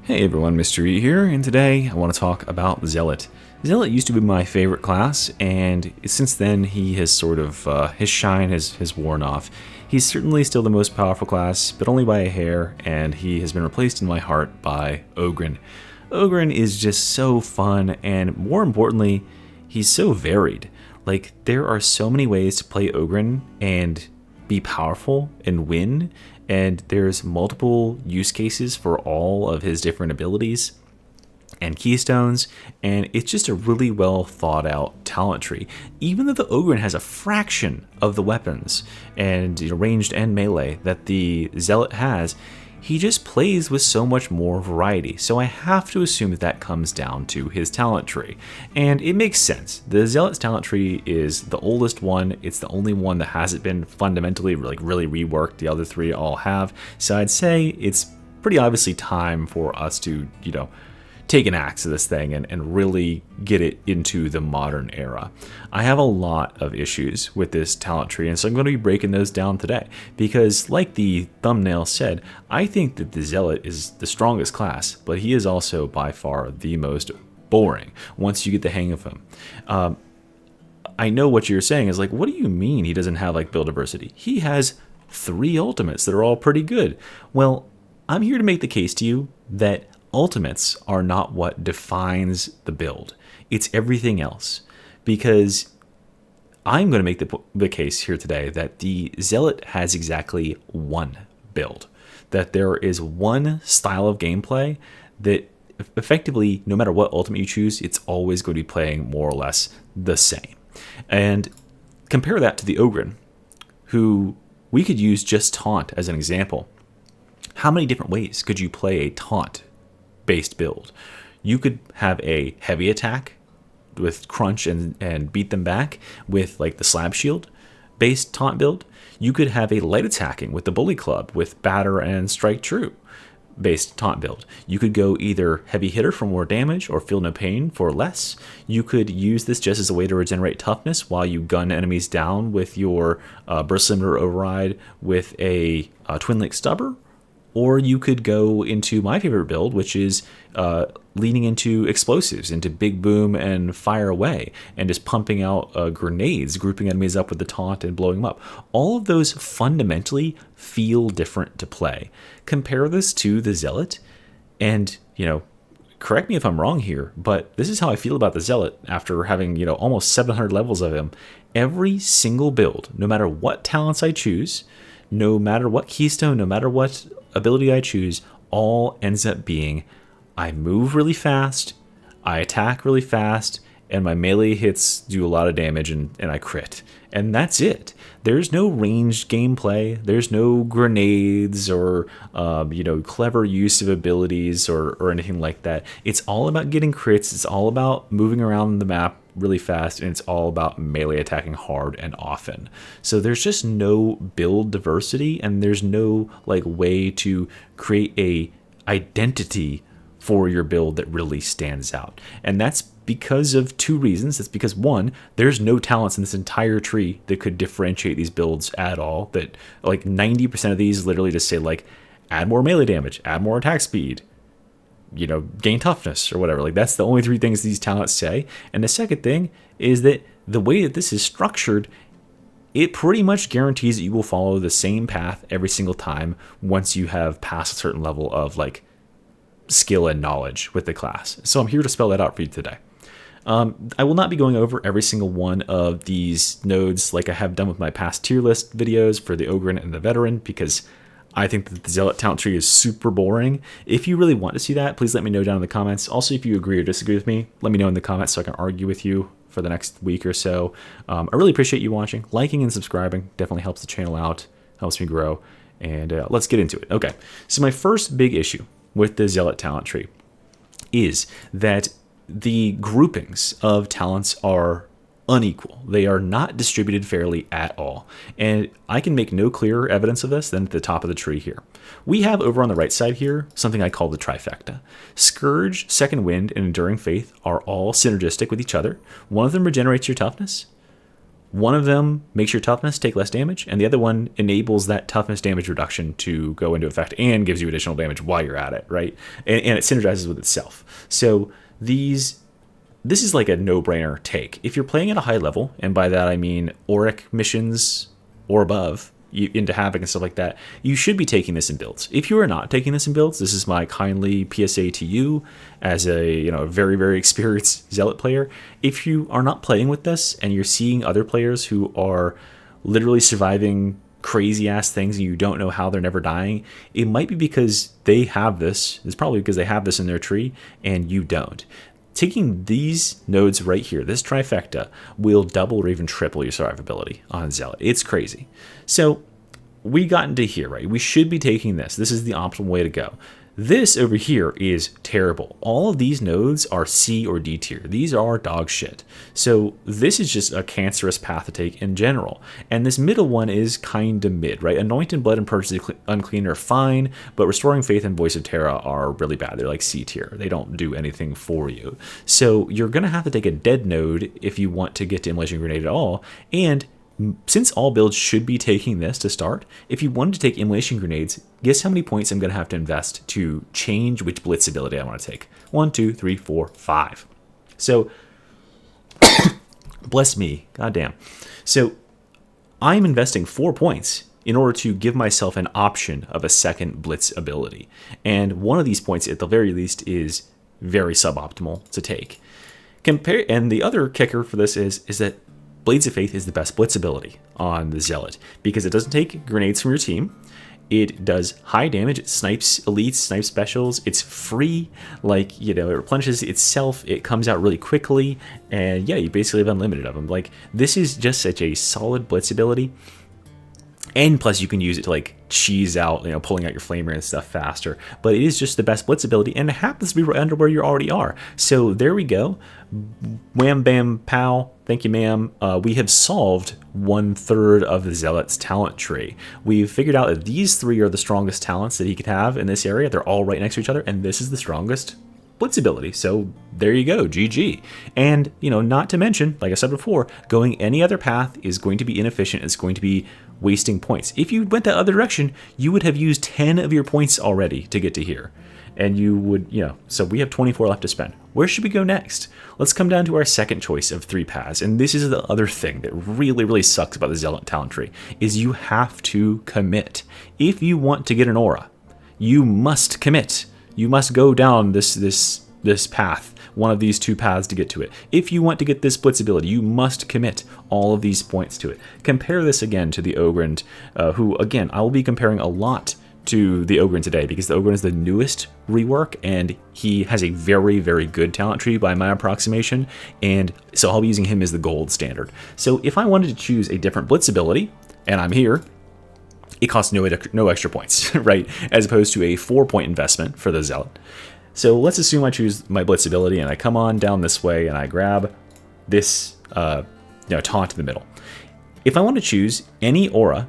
Hey everyone, Mr. E here, and today I want to talk about Zealot. Zealot used to be my favorite class, and since then he has sort of, his shine has worn off. He's certainly still the most powerful class, but only by a hair, and he has been replaced in my heart by Ogrryn. Ogrryn is just so fun, and more importantly, he's so varied. Like, there are so many ways to play Ogrryn and be powerful and win, and there's multiple use cases for all of his different abilities and keystones, and it's just a really well thought out talent tree. Even though the Ogrryn has a fraction of the weapons and ranged and melee that the Zealot has, he just plays with so much more variety, so I have to assume that comes down to his talent tree. And it makes sense. The Zealot's talent tree is the oldest one. It's the only one that hasn't been fundamentally really reworked. The other three all have. So I'd say it's pretty obviously time for us to, take an axe to this thing and really get it into the modern era. I have a lot of issues with this talent tree, and so I'm going to be breaking those down today because, like the thumbnail said, I think that the Zealot is the strongest class, but he is also by far the most boring once you get the hang of him. I know what you're saying is like, what do you mean he doesn't have like build diversity? He has 3 ultimates that are all pretty good. Well, I'm here to make the case to you that ultimates are not what defines the build. It's everything else. Because I'm going to make the case here today that the Zealot has exactly one build. That there is one style of gameplay that effectively, no matter what ultimate you choose, it's always going to be playing more or less the same. And compare that to the Ogrryn, who we could use just taunt as an example. How many different ways could you play a taunt based build? You could have a heavy attack with crunch and beat them back with like the slab shield based taunt build. You could have a light attacking with the bully club with batter and strike true based taunt build. You could go either heavy hitter for more damage or feel no pain for less. You could use this just as a way to regenerate toughness while you gun enemies down with your burst limiter override with a twin link stubber. Or you could go into my favorite build, which is leaning into explosives, into big boom and fire away, and just pumping out grenades, grouping enemies up with the taunt and blowing them up. All of those fundamentally feel different to play. Compare this to the Zealot, and, correct me if I'm wrong here, but this is how I feel about the Zealot after having, almost 700 levels of him. Every single build, no matter what talents I choose, no matter what keystone, no matter what ability I choose, all ends up being I move really fast, I attack really fast, and my melee hits do a lot of damage and I crit. And that's it. There's no ranged gameplay. There's no grenades or clever use of abilities or anything like that. It's all about getting crits. It's all about moving around the map really fast, and it's all about melee attacking hard and often. So there's just no build diversity, and there's no way to create a identity for your build that really stands out. And that's because of 2 reasons. It's because, 1, there's no talents in this entire tree that could differentiate these builds at all. That 90% of these literally just say add more melee damage, add more attack speed, gain toughness or whatever. That's the only 3 things these talents say. And the second thing is that the way that this is structured, it pretty much guarantees that you will follow the same path every single time once you have passed a certain level of skill and knowledge with the class. So I'm here to spell that out for you today. I will not be going over every single one of these nodes like I have done with my past tier list videos for the Ogrryn and the Veteran, because I think that the Zealot talent tree is super boring. If you really want to see that, please let me know down in the comments. Also, if you agree or disagree with me, let me know in the comments so I can argue with you for the next week or so. I really appreciate you watching. Liking and subscribing definitely helps the channel out, helps me grow, and let's get into it. Okay, so my first big issue with the Zealot talent tree is that the groupings of talents are unequal. They are not distributed fairly at all. And I can make no clearer evidence of this than at the top of the tree here. We have over on the right side here something I call the trifecta. Scourge, Second Wind, and Enduring Faith are all synergistic with each other. One of them regenerates your toughness. One of them makes your toughness take less damage, and the other one enables that toughness damage reduction to go into effect and gives you additional damage while you're at it, right? And it synergizes with itself. So this is like a no-brainer take. If you're playing at a high level, and by that I mean Auric missions or above, into Havoc and stuff like that, you should be taking this in builds. If you are not taking this in builds, this is my kindly PSA to you as a very, very experienced Zealot player. If you are not playing with this and you're seeing other players who are literally surviving crazy ass things and you don't know how they're never dying, it might be because they have this. It's probably because they have this in their tree and you don't. Taking these nodes right here, this trifecta, will double or even triple your survivability on Zealot. It's crazy. So we got into here, right? We should be taking this. This is the optimal way to go. This over here is terrible. All of these nodes are C or D tier. These are dog shit. So this is just a cancerous path to take in general. And this middle one is kind of mid, right? Anointed Blood and Purge the Unclean are fine, but Restoring Faith and Voice of Terra are really bad. They're like C tier. They don't do anything for you. So you're going to have to take a dead node if you want to get to Immolation Grenade at all. And since all builds should be taking this to start, if you wanted to take Immolation Grenades, guess how many points I'm going to have to invest to change which Blitz ability I want to take? 1, 2, 3, 4, 5. So, bless me, goddamn. So, I'm investing 4 points in order to give myself an option of a second Blitz ability. And one of these points, at the very least, is very suboptimal to take. And the other kicker for this is that Blades of Faith is the best Blitz ability on the Zealot because it doesn't take grenades from your team. It does high damage. It snipes elites, snipes specials. It's free. Like, it replenishes itself. It comes out really quickly. And yeah, you basically have unlimited of them. Like, this is just such a solid Blitz ability. And plus you can use it to like cheese out, pulling out your flamer and stuff faster. But it is just the best Blitz ability and it happens to be right under where you already are. So there we go. Wham, bam, pow. Thank you, ma'am. We have solved 1/3 of the Zealot's talent tree. We've figured out that these 3 are the strongest talents that he could have in this area. They're all right next to each other. And this is the strongest Blitz ability. So there you go, GG. And, not to mention, like I said before, going any other path is going to be inefficient. It's going to be wasting points. If you went that other direction, you would have used 10 of your points already to get to here. And you would, so we have 24 left to spend. Where should we go next? Let's come down to our second choice of 3 paths. And this is the other thing that really, really sucks about the Zealot talent tree, is you have to commit. If you want to get an aura, you must commit. You must go down this path, one of these 2 paths to get to it. If you want to get this Blitz ability, you must commit all of these points to it. Compare this again to the Ogrryn, who, again, I will be comparing a lot to the Ogrryn today because the Ogrryn is the newest rework and he has a very, very good talent tree by my approximation. And so I'll be using him as the gold standard. So if I wanted to choose a different Blitz ability, and I'm here, it costs no extra points, right? As opposed to a 4-point investment for the Zealot. So let's assume I choose my Blitz ability and I come on down this way and I grab this taunt in the middle. If I want to choose any aura,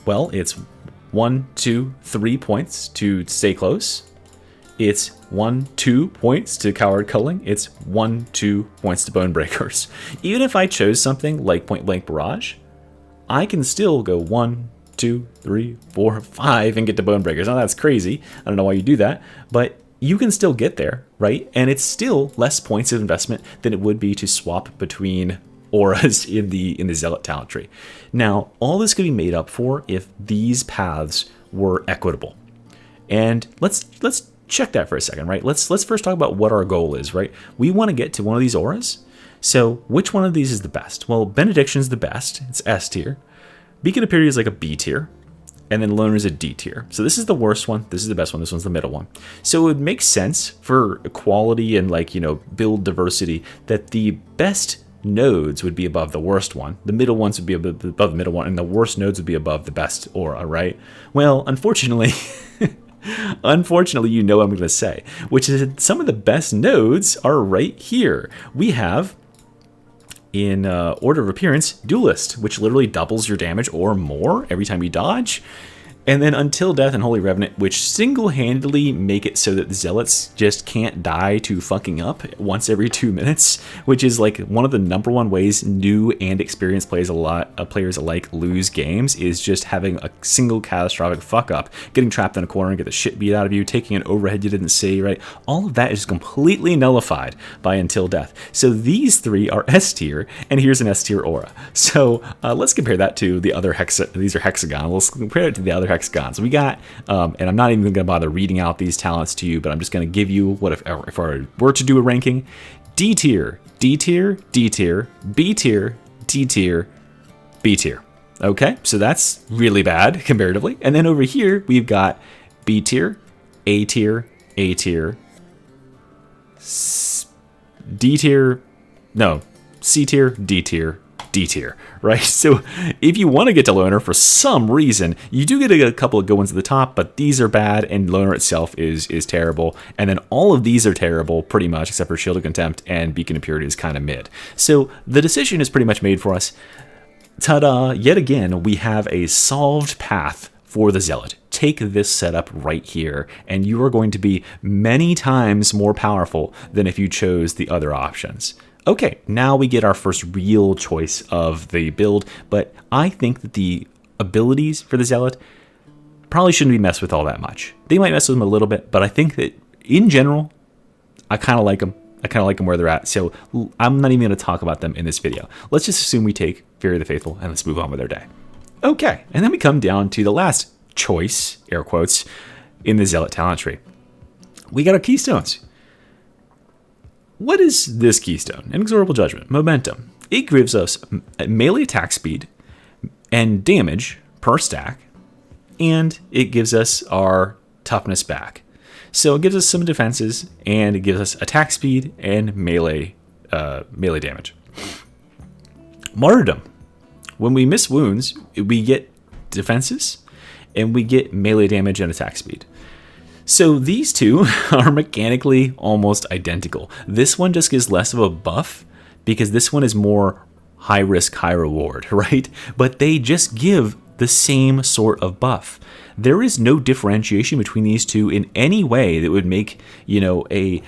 well, it's 1, 2, 3 points to stay close. It's 1, 2 points to Coward Culling. It's 1, 2 points to Bone Breakers. Even if I chose something like Point Blank Barrage, I can still go 1, 2, 3, 4, 5 and get to Bone Breakers. Now that's crazy. I don't know why you do that, but you can still get there, right? And it's still less points of investment than it would be to swap between auras in the Zealot talent tree. Now, all this could be made up for if these paths were equitable. And let's check that for a second, right? Let's first talk about what our goal is, right? We want to get to one of these auras. So which one of these is the best? Well, Benediction is the best. It's S tier. Beacon of Purity is like a B tier. And then Loner is a D tier. So this is the worst one. This is the best one. This one's the middle one. So it would make sense for equality and build diversity that the best nodes would be above the worst one. The middle ones would be above the middle one. And the worst nodes would be above the best aura, right? Well, unfortunately, you know what I'm going to say, which is that some of the best nodes are right here. We have, in order of appearance, Duelist, which literally doubles your damage or more every time you dodge. And then Until Death and Holy Revenant, which single-handedly make it so that the Zealots just can't die to fucking up once every 2 minutes, which is like one of the #1 ways new and experienced players alike lose games, is just having a single catastrophic fuck up, getting trapped in a corner and get the shit beat out of you, taking an overhead you didn't see, right? All of that is completely nullified by Until Death. So these 3 are S tier, and here's an S tier aura. So let's compare that to the other these are hexagon. Let's compare it to the other hexagons. We got, and I'm not even going to bother reading out these talents to you, but I'm just going to give you what if I were to do a ranking: D tier, D tier, D tier, B tier, D tier, B tier. Okay, so that's really bad comparatively. And then over here we've got B tier, A tier, A tier, D tier, no, C tier, D tier, D tier, right? So if you want to get to Loner for some reason, you do get a couple of good ones at the top, but these are bad, and Loner itself is terrible. And then all of these are terrible, pretty much, except for Shield of Contempt, and Beacon of Purity is kind of mid. So the decision is pretty much made for us. Ta-da! Yet again, we have a solved path for the Zealot. Take this setup right here, and you are going to be many times more powerful than if you chose the other options. Okay, now we get our first real choice of the build, but I think that the abilities for the Zealot probably shouldn't be messed with all that much. They might mess with them a little bit, but I think that in general, I kind of like them. I kind of like them where they're at, so I'm not even going to talk about them in this video. Let's just assume we take Fury of the Faithful, and let's move on with our day. Okay, and then we come down to the last choice, air quotes, in the Zealot talent tree. We got our Keystones. What is this Keystone? Inexorable Judgment, Momentum. It gives us melee attack speed and damage per stack, and it gives us our toughness back. So it gives us some defenses, and it gives us attack speed and melee damage. Martyrdom. When we miss wounds, we get defenses, and we get melee damage and attack speed. So these two are mechanically almost identical. This one just gives less of a buff because this one is more high risk, high reward, right? But they just give the same sort of buff. There is no differentiation between these two in any way that would make, you know, a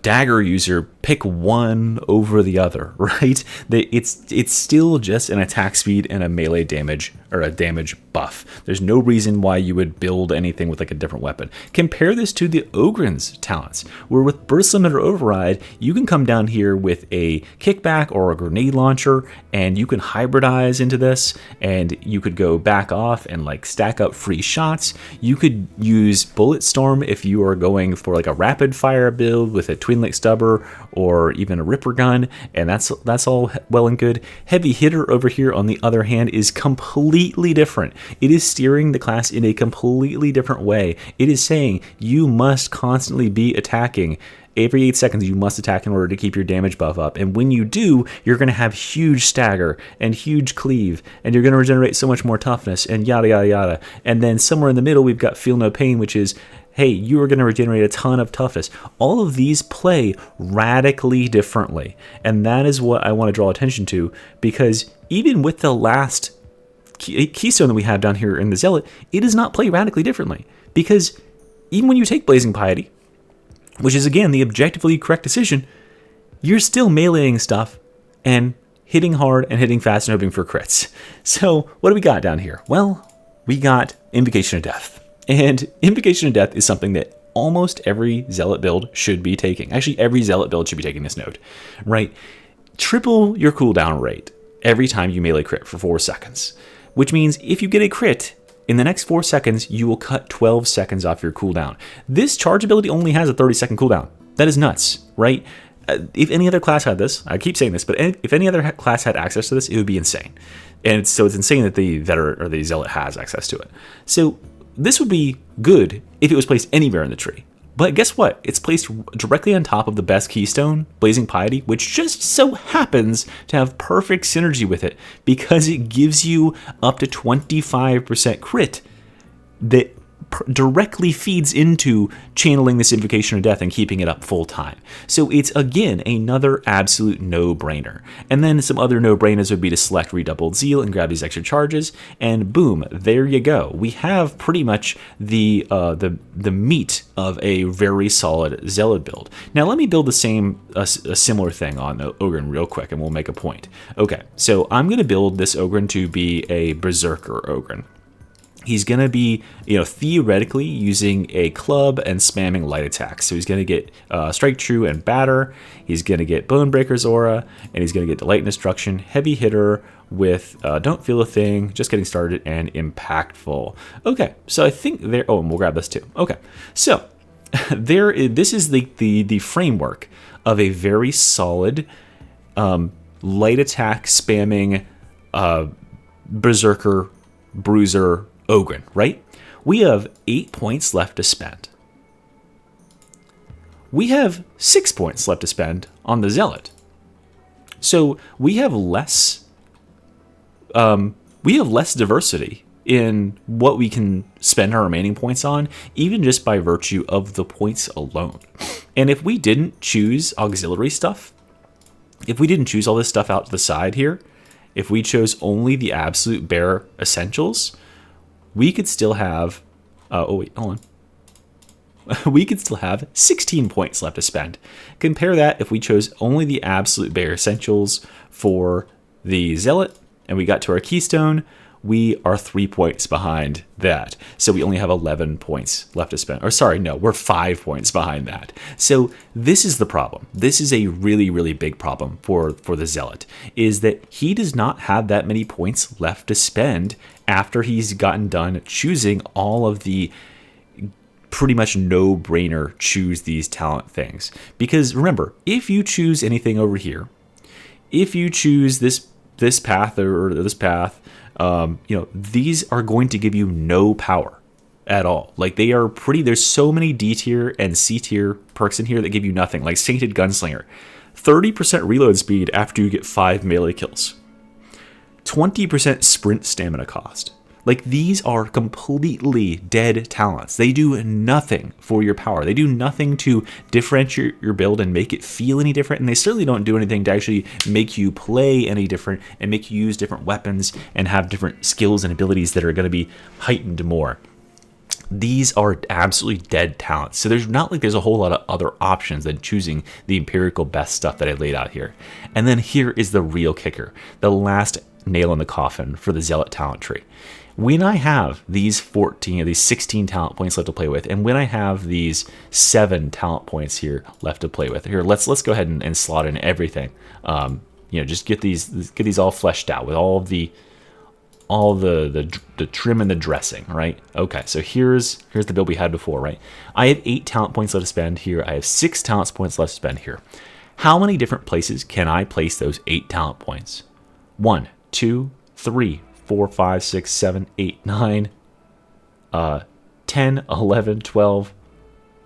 dagger user pick one over the other, right? It's still just an attack speed and a melee damage or a damage buff. There's no reason why you would build anything with like a different weapon. Compare this to the Ogrryn's talents, where with Burst Limiter Override, you can come down here with a kickback or a grenade launcher, and you can hybridize into this, and you could go back off and like stack up free shots. You could use Bullet Storm if you are going for like a rapid fire build with a Twin Lake Stubber or even a Ripper gun, and that's all well and good. Heavy Hitter over here, on the other hand, is completely different. It is steering the class in a completely different way. It is saying you must constantly be attacking. Every 8 seconds you must attack in order to keep your damage buff up, and when you do, you're going to have huge stagger and huge cleave, and you're going to regenerate so much more toughness, and yada yada yada. And then somewhere in the middle we've got Feel No Pain, which is, hey, you are going to regenerate a ton of toughness. All of these play radically differently, and that is what I want to draw attention to, because even with the last Keystone that we have down here in the Zealot, it does not play radically differently, because even when you take Blazing Piety, which is again the objectively correct decision, you're still meleeing stuff and hitting hard and hitting fast and hoping for crits. So what do we got down here? Well, we got Invocation of Death. And Invocation of Death is something that almost every Zealot build should be taking. Actually, every Zealot build should be taking this node, right? Triple your cooldown rate every time you melee crit for 4 seconds, which means if you get a crit, in the next 4 seconds, you will cut 12 seconds off your cooldown. This charge ability only has a 30-second cooldown. That is nuts, right? If any other class had this, I keep saying this, but if any other class had access to this, it would be insane. And so it's insane that the Veteran or the Zealot has access to it. So this would be good if it was placed anywhere in the tree. But guess what? It's placed directly on top of the best Keystone, Blazing Piety, which just so happens to have perfect synergy with it because it gives you up to 25% crit that directly feeds into channeling this Invocation of Death and keeping it up full time. So it's, again, another absolute no-brainer. And then some other no-brainers would be to select Redoubled Zeal and grab these extra charges, and boom, there you go. We have pretty much the meat of a very solid Zealot build. Now let me build a similar thing on Ogrryn real quick, and we'll make a point. Okay, so I'm going to build this Ogrryn to be a Berserker Ogrryn. He's going to be, theoretically using a club and spamming light attacks. So he's going to get Strike True and Batter. He's going to get Bonebreaker's Aura, and he's going to get Delight and Destruction, Heavy Hitter with Don't Feel a Thing, Just Getting Started, and Impactful. Okay, so I think there. Oh, and we'll grab this too. Okay, so this is the framework of a very solid light attack spamming Berserker, Bruiser, Ogrryn, right? We have 8 points left to spend. We have 6 points left to spend on the Zealot. So we have less diversity in what we can spend our remaining points on, even just by virtue of the points alone. And if we didn't choose auxiliary stuff, if we didn't choose all this stuff out to the side here, if we chose only the absolute bare essentials, we could still have, we could still have 16 points left to spend. Compare that if we chose only the absolute bare essentials for the Zealot, and we got to our Keystone, we are 3 points behind that. So we only have 11 points left to spend. Or sorry, no, we're 5 points behind that. So this is the problem. This is a really, really big problem for the Zealot, is that he does not have that many points left to spend after he's gotten done choosing all of the pretty much no-brainer choose these talent things. Because remember, if you choose anything over here, if you choose this path or this path, these are going to give you no power at all. Like, they are there's so many D tier and C tier perks in here that give you nothing, like Sainted Gunslinger. 30% reload speed after you get 5 melee kills. 20% sprint stamina cost. Like, these are completely dead talents. They do nothing for your power. They do nothing to differentiate your build and make it feel any different. And they certainly don't do anything to actually make you play any different and make you use different weapons and have different skills and abilities that are going to be heightened more. These are absolutely dead talents. So there's not like there's a whole lot of other options than choosing the empirical best stuff that I laid out here. And then here is the real kicker, the last nail in the coffin for the Zealot talent tree. When I have these 16 talent points left to play with, and when I have these 7 talent points here left to play with, here let's go ahead and slot in everything. Just get these all fleshed out with all the trim and the dressing, right? Okay, so here's the build we had before, right? I have 8 talent points left to spend here. I have 6 talent points left to spend here. How many different places can I place those 8 talent points? 1, 2, 3, 4, 5, 6, 7, 8, 9, 10, 11, 12,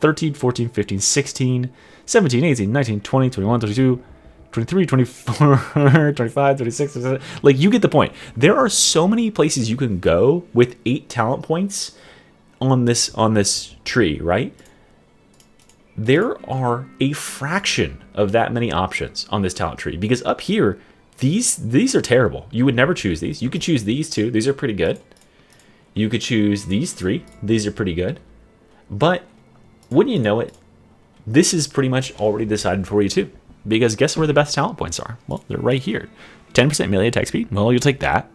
13, 14, 15, 16, 17, 18, 19, 20, 21, 22, 23, 24, 25, 26, like, you get the point. There are so many places you can go with 8 talent points on this tree, right? There are a fraction of that many options on this talent tree, because up here, these are terrible. You would never choose these. You could choose these 2. These are pretty good. You could choose these 3. These are pretty good. But wouldn't you know it, this is pretty much already decided for you too. Because guess where the best talent points are? Well, they're right here. 10% melee attack speed. Well, you'll take that.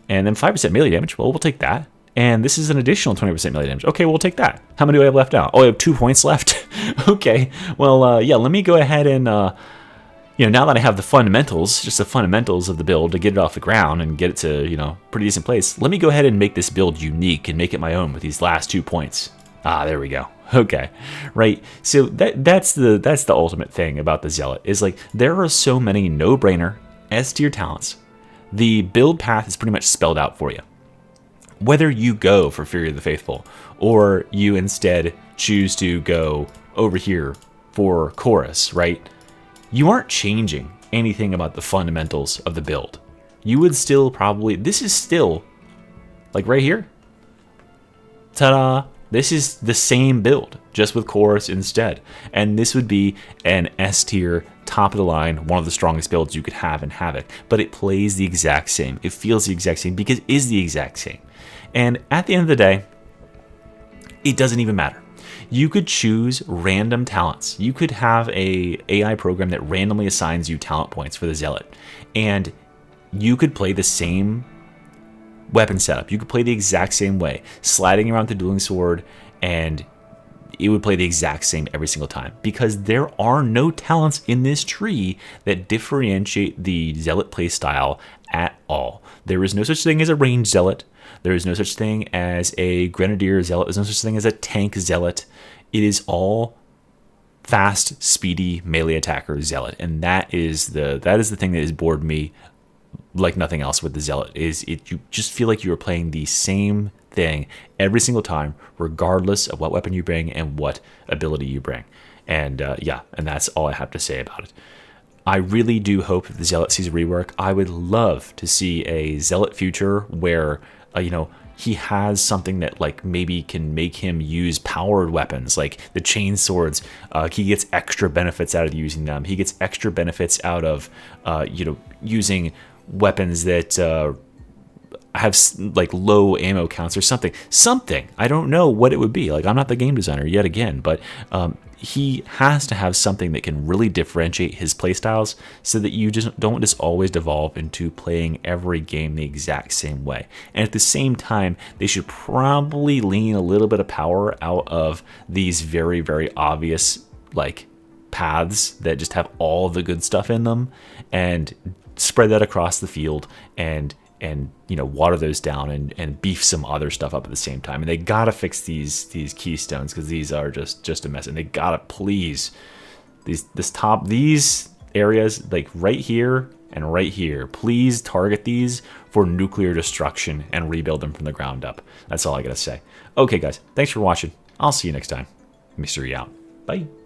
And then 5% melee damage. Well, we'll take that. And this is an additional 20% melee damage. Okay, we'll take that. How many do I have left now? Oh, I have 2 points left. Okay. Well, let me go ahead and now that I have the fundamentals, just the fundamentals of the build to get it off the ground and get it to, pretty decent place, let me go ahead and make this build unique and make it my own with these last 2 points. Ah, there we go. Okay, right. So that's the ultimate thing about the Zealot, is like, there are so many no-brainer S tier talents. The build path is pretty much spelled out for you. Whether you go for Fury of the Faithful, or you instead choose to go over here for Chorus, right? You aren't changing anything about the fundamentals of the build. You would still probably, this is still, like right here, ta-da, This is the same build, just with chorus instead. And this would be an S tier, top of the line, one of the strongest builds you could have in Havoc. But it plays the exact same. It feels the exact same because it is the exact same. And at the end of the day, it doesn't even matter. You could choose random talents. You could have a AI program that randomly assigns you talent points for the Zealot. And you could play the same weapon setup. You could play the exact same way, sliding around the dueling sword, and it would play the exact same every single time, because there are no talents in this tree that differentiate the Zealot playstyle at all. There is no such thing as a ranged Zealot. There is no such thing as a Grenadier Zealot. There's no such thing as a tank Zealot. It is all fast, speedy melee attacker Zealot, and that is the thing that has bored me like nothing else with the Zealot. You just feel like you are playing the same thing every single time, regardless of what weapon you bring and what ability you bring. And and that's all I have to say about it. I really do hope that the Zealot sees a rework. I would love to see a Zealot future where he has something that like maybe can make him use powered weapons like the chain swords. He gets extra benefits out of using them. He gets extra benefits out of using weapons that have like low ammo counts or something. I don't know what it would be. Like, I'm not the game designer yet again, but he has to have something that can really differentiate his playstyles so that you just don't just always devolve into playing every game the exact same way. And at the same time, they should probably lean a little bit of power out of these very, very obvious like paths that just have all the good stuff in them, and spread that across the field and water those down and beef some other stuff up at the same time. And they gotta fix these keystones, because these are just a mess. And they gotta please these areas like right here and right here, please target these for nuclear destruction and rebuild them from the ground up. That's all I gotta say. Okay guys, thanks for watching. I'll see you next time. Mystery out. Bye.